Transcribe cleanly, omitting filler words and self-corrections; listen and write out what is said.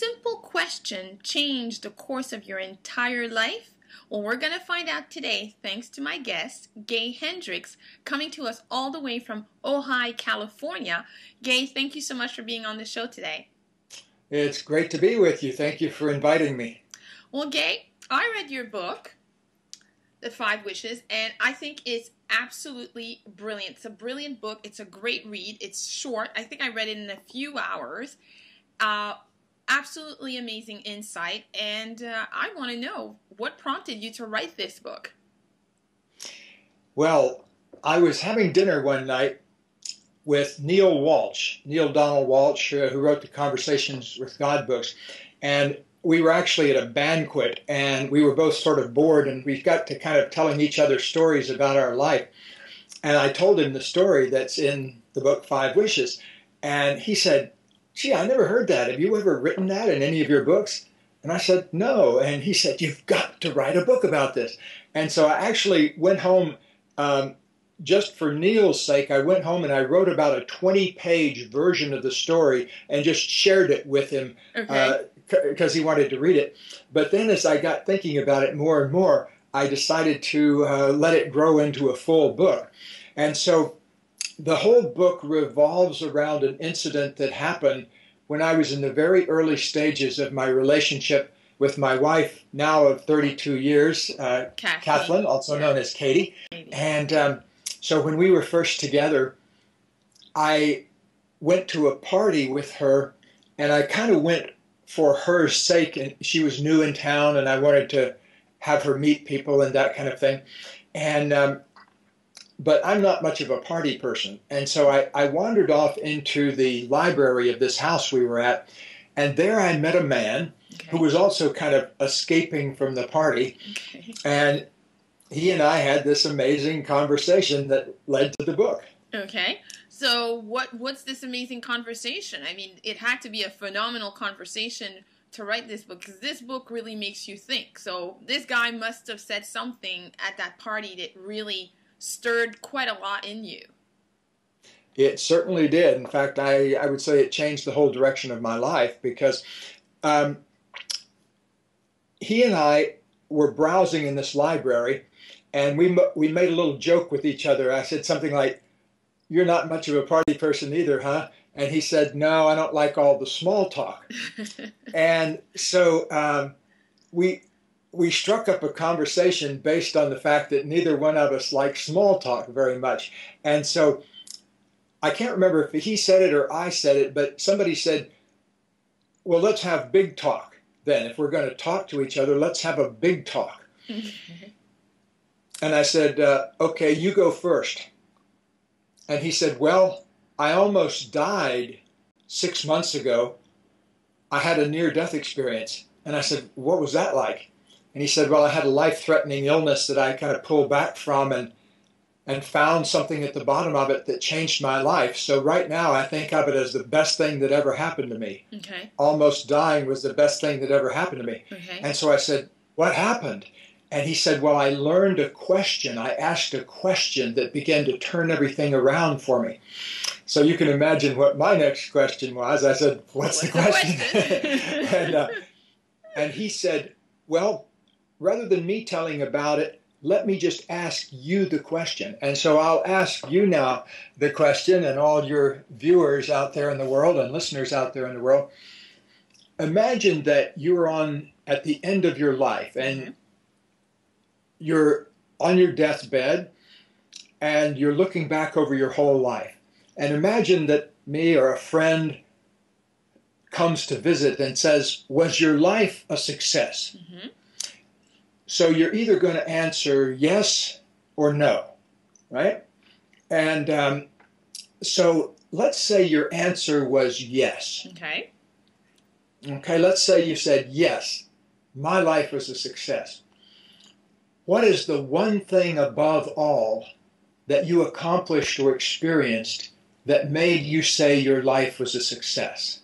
simple question change the course of your entire life? Well, we're going to find out today, thanks to my guest, Gay Hendricks, coming to us all the way from Ojai, California. Gay, thank you so much for being on the show today. It's great to be with you. Thank you for inviting me. Well, Gay, I read your book, The 5 Wishes, and I think it's absolutely brilliant. It's a brilliant book. It's a great read. It's short. I think I read it in a few hours. Absolutely amazing insight. And I want to know, what prompted you to write this book? Well, I was having dinner one night with Neil Donald Walsh, who wrote the Conversations with God books. And we were actually at a banquet, and we were both sort of bored, and we got to kind of telling each other stories about our life. And I told him the story that's in the book 5 Wishes. And he said, "Gee, I never heard that. Have you ever written that in any of your books?" And I said, "No." And he said, "You've got to write a book about this." And so I actually went home, just for Neil's sake, I went home and I wrote about a 20-page version of the story and just shared it with him. Okay. Because he wanted to read it. But then as I got thinking about it more and more, I decided to let it grow into a full book. And so the whole book revolves around an incident that happened when I was in the very early stages of my relationship with my wife, now of 32 years, Kathleen, also known as Katie. And so when we were first together, I went to a party with her, and I kind of went for her sake, and she was new in town, and I wanted to have her meet people and that kind of thing. And but I'm not much of a party person, and so I wandered off into the library of this house we were at, and there I met a man who was also kind of escaping from the party, and he and I had this amazing conversation that led to the book. Okay. So what's this amazing conversation? I mean, it had to be a phenomenal conversation to write this book, because this book really makes you think. So this guy must have said something at that party that really stirred quite a lot in you. It certainly did. In fact, I would say it changed the whole direction of my life, because he and I were browsing in this library, and we made a little joke with each other. I said something like, "You're not much of a party person either, huh?" And he said, "No, I don't like all the small talk." And so we struck up a conversation based on the fact that neither one of us likes small talk very much. And so I can't remember if he said it or I said it, but somebody said, "Well, let's have big talk then. If we're going to talk to each other, let's have a big talk." And I said, "Okay, you go first." And he said, "Well, I almost died 6 months ago. I had a near-death experience." And I said, "What was that like?" And he said, "Well, I had a life-threatening illness that I kind of pulled back from and found something at the bottom of it that changed my life. So right now I think of it as the best thing that ever happened to me." Okay. Almost dying was the best thing that ever happened to me. Okay. And so I said, "What happened?" And he said, "Well, I learned a question. I asked a question that began to turn everything around for me." So you can imagine what my next question was. I said, What's the question? And he said, "Well, rather than me telling about it, let me just ask you the question." And so I'll ask you now the question, and all your viewers out there in the world and listeners out there in the world. Imagine that you're at the end of your life, and you're on your deathbed, and you're looking back over your whole life. And imagine that me or a friend comes to visit and says, "Was your life a success?" So you're either going to answer yes or no, right? And so let's say your answer was yes. Okay. Okay, let's say you said, "Yes, my life was a success." What is the one thing above all that you accomplished or experienced that made you say your life was a success?